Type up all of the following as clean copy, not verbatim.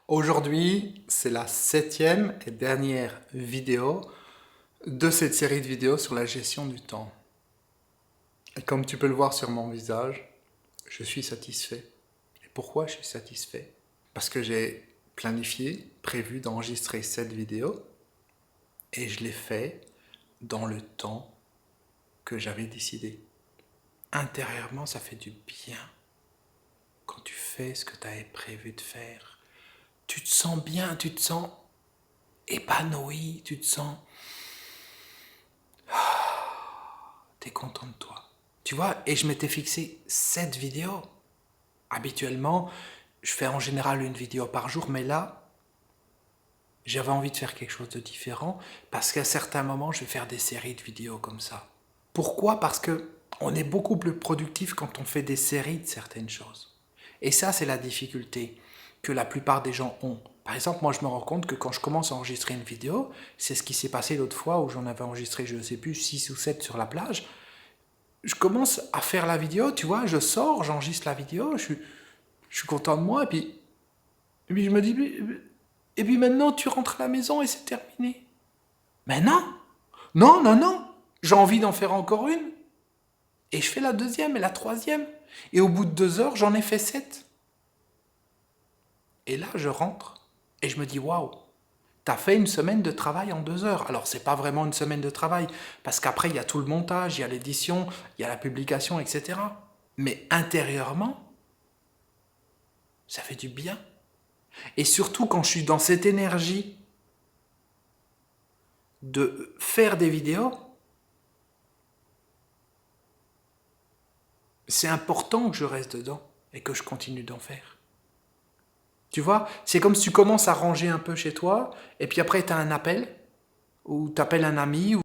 Aujourd'hui, c'est la 7e et dernière vidéo de cette série de vidéos sur la gestion du temps. Et comme tu peux le voir sur mon visage, je suis satisfait. Et pourquoi je suis satisfait? Parce que j'ai planifié, prévu d'enregistrer cette vidéo et je l'ai fait dans le temps que j'avais décidé. Intérieurement, ça fait du bien quand tu fais ce que tu avais prévu de faire. Tu te sens bien, tu te sens épanoui, tu te sens... T'es content de toi. Tu vois, et je m'étais fixé 7 vidéos. Habituellement, je fais en général une vidéo par jour, mais là, j'avais envie de faire quelque chose de différent parce qu'à certains moments, je vais faire des séries de vidéos comme ça. Pourquoi? Parce que on est beaucoup plus productif quand on fait des séries de certaines choses. Et ça, c'est la difficulté que la plupart des gens ont. Par exemple, moi, je me rends compte que quand je commence à enregistrer une vidéo, c'est ce qui s'est passé l'autre fois où j'en avais enregistré, je ne sais plus, 6 ou 7 sur la plage. Je commence à faire la vidéo, tu vois, je sors, j'enregistre la vidéo, je suis content de moi, et puis je me dis, et puis maintenant tu rentres à la maison et c'est terminé. Mais non, non, non, non, j'ai envie d'en faire encore une. Et je fais la deuxième et la troisième. Et au bout de 2 heures, j'en ai fait 7. Et là, je rentre et je me dis, waouh, t'as fait une semaine de travail en 2 heures. Alors, c'est pas vraiment une semaine de travail, parce qu'après, il y a tout le montage, il y a l'édition, il y a la publication, etc. Mais intérieurement, ça fait du bien. Et surtout quand je suis dans cette énergie de faire des vidéos, c'est important que je reste dedans et que je continue d'en faire. Tu vois, c'est comme si tu commences à ranger un peu chez toi, et puis après tu as un appel, ou tu appelles un ami,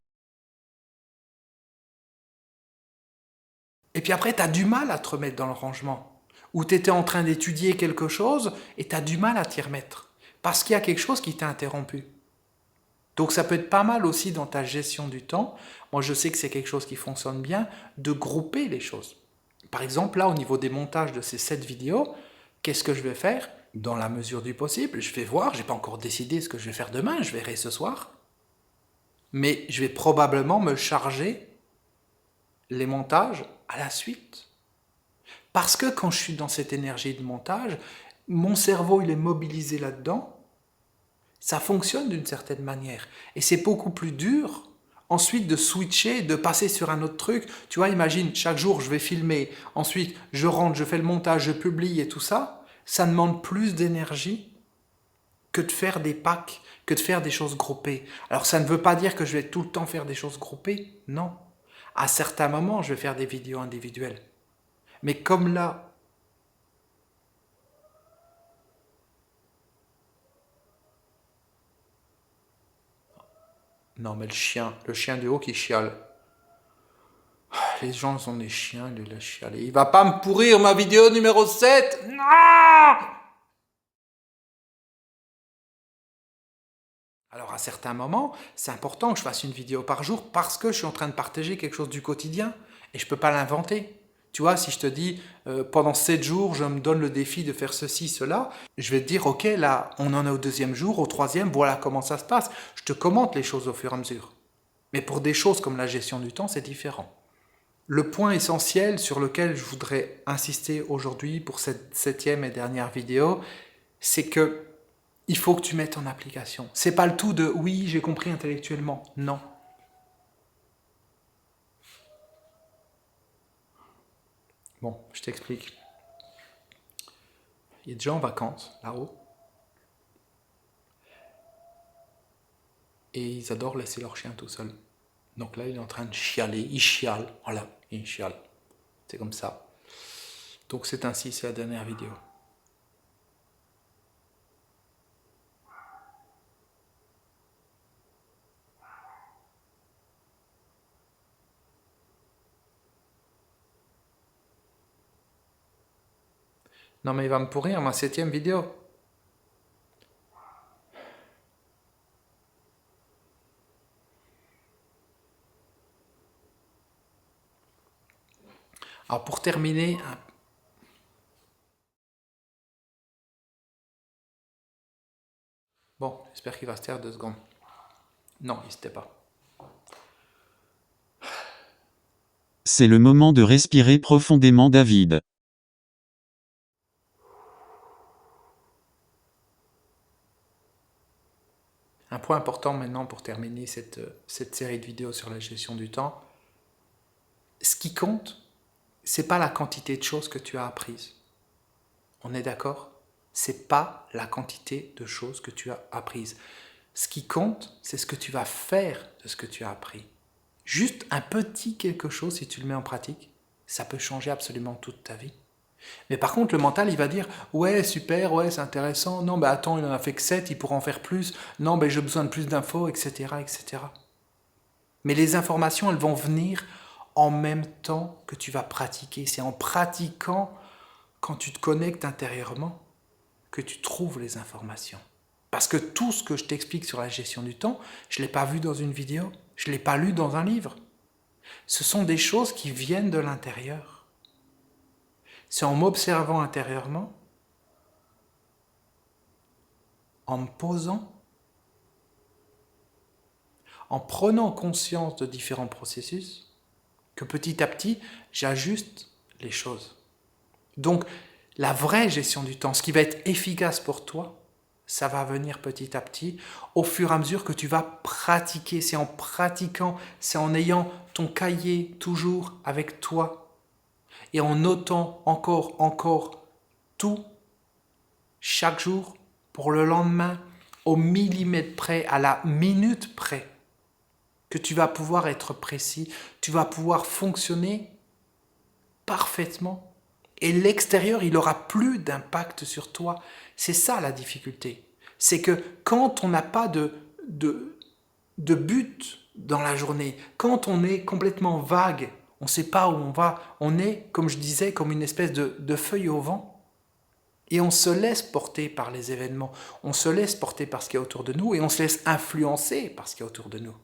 et puis après tu as du mal à te remettre dans le rangement. Ou tu étais en train d'étudier quelque chose, et tu as du mal à t'y remettre. Parce qu'il y a quelque chose qui t'a interrompu. Donc ça peut être pas mal aussi dans ta gestion du temps. Moi je sais que c'est quelque chose qui fonctionne bien, de grouper les choses. Par exemple là au niveau des montages de ces 7 vidéos, qu'est-ce que je vais faire? Dans la mesure du possible, je vais voir, j'ai pas encore décidé ce que je vais faire demain, je verrai ce soir. Mais je vais probablement me charger les montages à la suite. Parce que quand je suis dans cette énergie de montage, mon cerveau il est mobilisé là-dedans, ça fonctionne d'une certaine manière. Et c'est beaucoup plus dur ensuite de switcher, de passer sur un autre truc. Tu vois, imagine, chaque jour je vais filmer, ensuite je rentre, je fais le montage, je publie et tout ça. Ça demande plus d'énergie que de faire des packs, que de faire des choses groupées. Alors ça ne veut pas dire que je vais tout le temps faire des choses groupées, non. À certains moments, je vais faire des vidéos individuelles. Mais comme là, non mais le chien du haut qui chiale. Les gens sont des chiens, il est là chialer. Il va pas me pourrir ma vidéo numéro 7. Non! Alors à certains moments, c'est important que je fasse une vidéo par jour parce que je suis en train de partager quelque chose du quotidien et je ne peux pas l'inventer. Tu vois, si je te dis pendant 7 jours, je me donne le défi de faire ceci, cela, je vais te dire, ok, là, on en est au 2e jour, au 3e, voilà comment ça se passe. Je te commente les choses au fur et à mesure. Mais pour des choses comme la gestion du temps, c'est différent. Le point essentiel sur lequel je voudrais insister aujourd'hui pour cette 7e et dernière vidéo, c'est que il faut que tu mettes en application. C'est pas le tout de oui, j'ai compris intellectuellement. Non. Bon, je t'explique. Il y a des gens en vacances là-haut et ils adorent laisser leur chien tout seul. Donc là, il est en train de chialer. Il chiale. Voilà, il chiale. C'est comme ça. Donc c'est ainsi, c'est la dernière vidéo. Non mais il va me pourrir ma 7e vidéo. Alors pour terminer, Bon, j'espère qu'il va se taire 2 secondes. Non, il ne se tait pas. C'est le moment de respirer profondément, David. Un point important maintenant pour terminer cette série de vidéos sur la gestion du temps. Ce qui compte, c'est pas la quantité de choses que tu as apprises. On est d'accord? C'est pas la quantité de choses que tu as apprises. Ce qui compte, c'est ce que tu vas faire de ce que tu as appris. Juste un petit quelque chose, si tu le mets en pratique, ça peut changer absolument toute ta vie. Mais par contre, le mental, il va dire « Ouais, super, ouais, c'est intéressant. Non, attends, il en a fait que 7, il pourra en faire plus. Non, j'ai besoin de plus d'infos, etc., etc. » Mais les informations, elles vont venir en même temps que tu vas pratiquer. C'est en pratiquant, quand tu te connectes intérieurement, que tu trouves les informations. Parce que tout ce que je t'explique sur la gestion du temps, je ne l'ai pas vu dans une vidéo, je ne l'ai pas lu dans un livre. Ce sont des choses qui viennent de l'intérieur. C'est en m'observant intérieurement, en me posant, en prenant conscience de différents processus, que petit à petit, j'ajuste les choses. Donc, la vraie gestion du temps, ce qui va être efficace pour toi, ça va venir petit à petit, au fur et à mesure que tu vas pratiquer. C'est en pratiquant, c'est en ayant ton cahier toujours avec toi et en notant encore tout, chaque jour, pour le lendemain, au millimètre près, à la minute près, que tu vas pouvoir être précis, tu vas pouvoir fonctionner parfaitement. Et l'extérieur, il n'aura plus d'impact sur toi. C'est ça la difficulté. C'est que quand on n'a pas de but dans la journée, quand on est complètement vague, on ne sait pas où on va, on est, comme je disais, comme une espèce de feuille au vent. Et on se laisse porter par les événements, on se laisse porter par ce qu'il y a autour de nous et on se laisse influencer par ce qu'il y a autour de nous.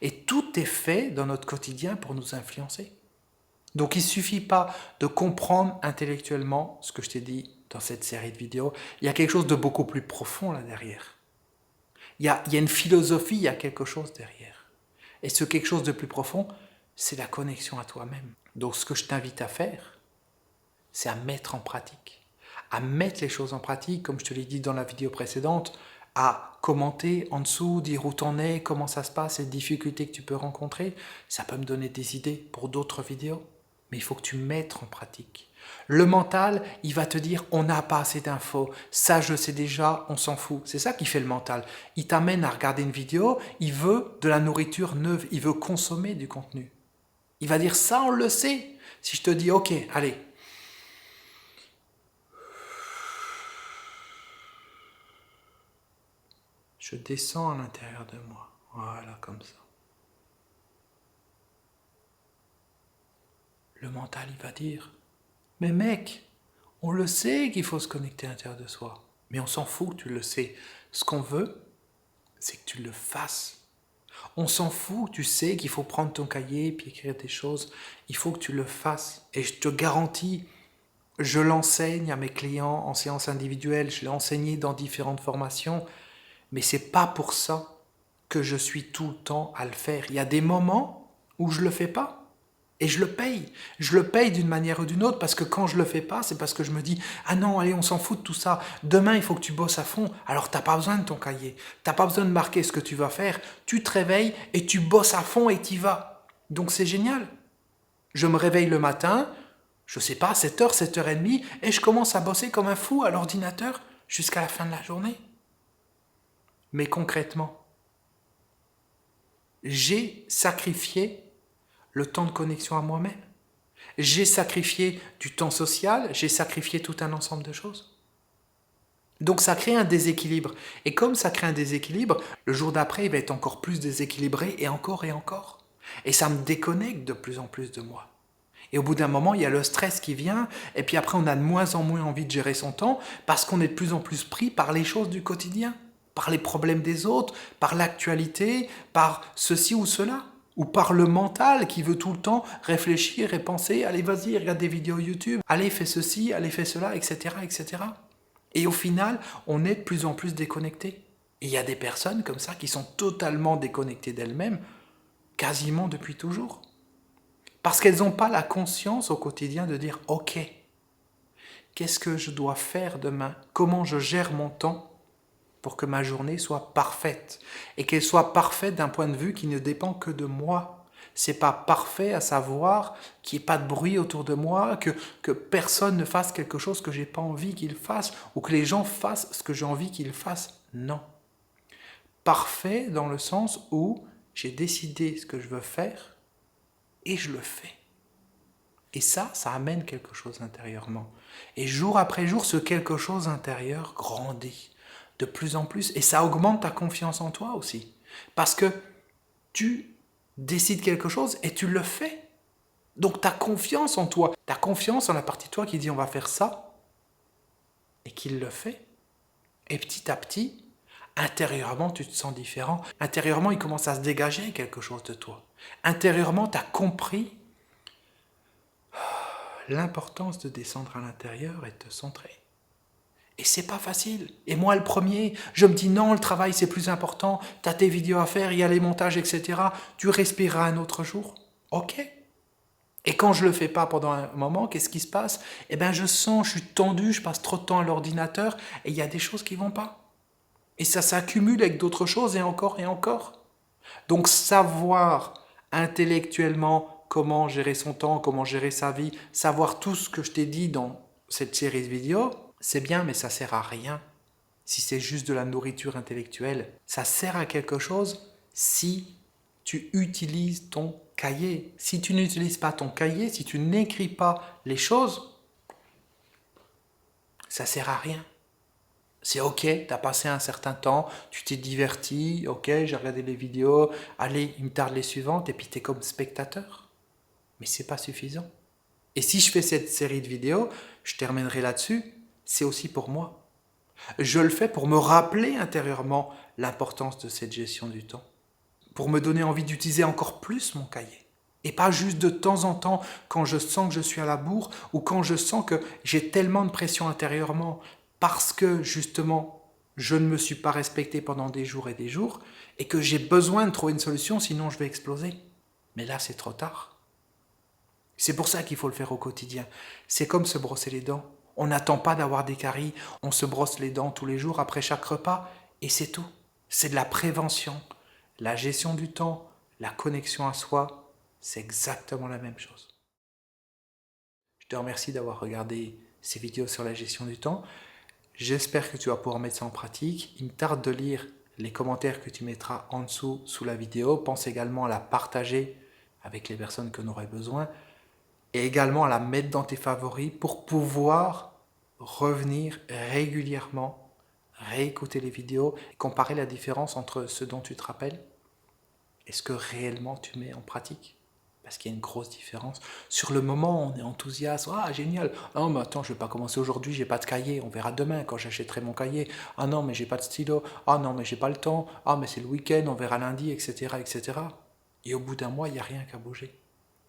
Et tout est fait dans notre quotidien pour nous influencer. Donc il ne suffit pas de comprendre intellectuellement ce que je t'ai dit dans cette série de vidéos. Il y a quelque chose de beaucoup plus profond là derrière. Il y a une philosophie, il y a quelque chose derrière. Et ce quelque chose de plus profond, c'est la connexion à toi-même. Donc ce que je t'invite à faire, c'est à mettre en pratique. À mettre les choses en pratique, comme je te l'ai dit dans la vidéo précédente, à commenter en dessous, dire où t'en es, comment ça se passe, les difficultés que tu peux rencontrer. Ça peut me donner des idées pour d'autres vidéos. Mais il faut que tu mettes en pratique. Le mental, il va te dire on n'a pas assez d'infos, ça je sais déjà, on s'en fout. C'est ça qui fait le mental. Il t'amène à regarder une vidéo, il veut de la nourriture neuve, il veut consommer du contenu. Il va dire ça on le sait. Si je te dis ok, allez. Je descends à l'intérieur de moi. Voilà, comme ça. Le mental, il va dire mais mec, on le sait qu'il faut se connecter à l'intérieur de soi. Mais on s'en fout que tu le sais. Ce qu'on veut, c'est que tu le fasses. On s'en fout, tu sais qu'il faut prendre ton cahier et puis écrire des choses. Il faut que tu le fasses. Et je te garantis, je l'enseigne à mes clients en séance individuelle, je l'ai enseigné dans différentes formations, mais c'est pas pour ça que je suis tout le temps à le faire. Il y a des moments où je le fais pas. Et je le paye. Je le paye d'une manière ou d'une autre parce que quand je le fais pas, c'est parce que je me dis « Ah non, allez, on s'en fout de tout ça. Demain, il faut que tu bosses à fond. Alors, t'as pas besoin de ton cahier. T'as pas besoin de marquer ce que tu vas faire. Tu te réveilles et tu bosses à fond et t'y vas. » Donc, c'est génial. Je me réveille le matin, je sais pas, 7h, 7h30, et je commence à bosser comme un fou à l'ordinateur jusqu'à la fin de la journée. Mais concrètement, j'ai sacrifié le temps de connexion à moi-même. J'ai sacrifié du temps social, j'ai sacrifié tout un ensemble de choses. Donc ça crée un déséquilibre. Et comme ça crée un déséquilibre, le jour d'après, il va être encore plus déséquilibré et encore et encore. Et ça me déconnecte de plus en plus de moi. Et au bout d'un moment, il y a le stress qui vient, et puis après, on a de moins en moins envie de gérer son temps, parce qu'on est de plus en plus pris par les choses du quotidien, par les problèmes des autres, par l'actualité, par ceci ou cela. Ou par le mental qui veut tout le temps réfléchir et penser, allez vas-y, regarde des vidéos YouTube, allez fais ceci, allez fais cela, etc., etc. Et au final, on est de plus en plus déconnecté. Et il y a des personnes comme ça qui sont totalement déconnectées d'elles-mêmes, quasiment depuis toujours. Parce qu'elles n'ont pas la conscience au quotidien de dire « Ok, qu'est-ce que je dois faire demain? Comment je gère mon temps pour que ma journée soit parfaite? Et qu'elle soit parfaite d'un point de vue qui ne dépend que de moi. C'est pas parfait à savoir qu'il n'y ait pas de bruit autour de moi, que personne ne fasse quelque chose que j'ai pas envie qu'il fasse, ou que les gens fassent ce que j'ai envie qu'ils fassent. Non. Parfait dans le sens où j'ai décidé ce que je veux faire et je le fais. Et ça amène quelque chose intérieurement. Et jour après jour, ce quelque chose intérieur grandit de plus en plus. Et ça augmente ta confiance en toi aussi. Parce que tu décides quelque chose et tu le fais. Donc ta confiance en toi, ta confiance en la partie de toi qui dit on va faire ça, et qu'il le fait. Et petit à petit, intérieurement, tu te sens différent. Intérieurement, il commence à se dégager quelque chose de toi. Intérieurement, tu as compris l'importance de descendre à l'intérieur et de te centrer. Et c'est pas facile. Et moi, le premier, je me dis non, le travail c'est plus important, tu as tes vidéos à faire, il y a les montages, etc. Tu respireras un autre jour. Ok. Et quand je le fais pas pendant un moment, qu'est-ce qui se passe? Eh bien, je sens, je suis tendu, je passe trop de temps à l'ordinateur et il y a des choses qui vont pas. Et ça s'accumule avec d'autres choses et encore et encore. Donc savoir intellectuellement comment gérer son temps, comment gérer sa vie, savoir tout ce que je t'ai dit dans cette série de vidéos, c'est bien mais ça sert à rien si c'est juste de la nourriture intellectuelle. Ça sert à quelque chose si tu utilises ton cahier. Si tu n'utilises pas ton cahier, si tu n'écris pas les choses, ça sert à rien. C'est ok, tu as passé un certain temps, tu t'es diverti, ok, j'ai regardé les vidéos, allez, il me tarde les suivantes, et puis tu es comme spectateur. Mais c'est pas suffisant. Et si je fais cette série de vidéos, je terminerai là-dessus, c'est aussi pour moi. Je le fais pour me rappeler intérieurement l'importance de cette gestion du temps. Pour me donner envie d'utiliser encore plus mon cahier. Et pas juste de temps en temps quand je sens que je suis à la bourre ou quand je sens que j'ai tellement de pression intérieurement parce que justement je ne me suis pas respecté pendant des jours et que j'ai besoin de trouver une solution sinon je vais exploser. Mais là c'est trop tard. C'est pour ça qu'il faut le faire au quotidien. C'est comme se brosser les dents. On n'attend pas d'avoir des caries, on se brosse les dents tous les jours après chaque repas et c'est tout. C'est de la prévention. La gestion du temps, la connexion à soi, c'est exactement la même chose. Je te remercie d'avoir regardé ces vidéos sur la gestion du temps. J'espère que tu vas pouvoir mettre ça en pratique. Il me tarde de lire les commentaires que tu mettras en dessous sous la vidéo. Pense également à la partager avec les personnes que l'on aurait besoin et également à la mettre dans tes favoris pour pouvoir revenir régulièrement, réécouter les vidéos et comparer la différence entre ce dont tu te rappelles et ce que réellement tu mets en pratique. Parce qu'il y a une grosse différence. Sur le moment, on est enthousiaste. Ah, génial. Ah, mais attends, je ne vais pas commencer aujourd'hui, j'ai pas de cahier. On verra demain quand j'achèterai mon cahier. Ah non, mais j'ai pas de stylo. Ah non, mais j'ai pas le temps. Ah, mais c'est le week-end, on verra lundi, etc., etc. Et au bout d'un mois, il n'y a rien qu'à bouger.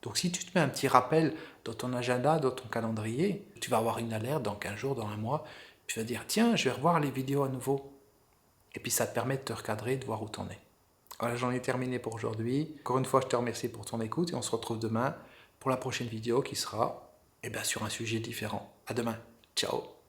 Donc si tu te mets un petit rappel dans ton agenda, dans ton calendrier, tu vas avoir une alerte dans 15 jours, dans un mois. Tu vas dire, tiens, je vais revoir les vidéos à nouveau. Et puis ça te permet de te recadrer, de voir où t'en es. Voilà, j'en ai terminé pour aujourd'hui. Encore une fois, je te remercie pour ton écoute et on se retrouve demain pour la prochaine vidéo qui sera sur un sujet différent. À demain. Ciao.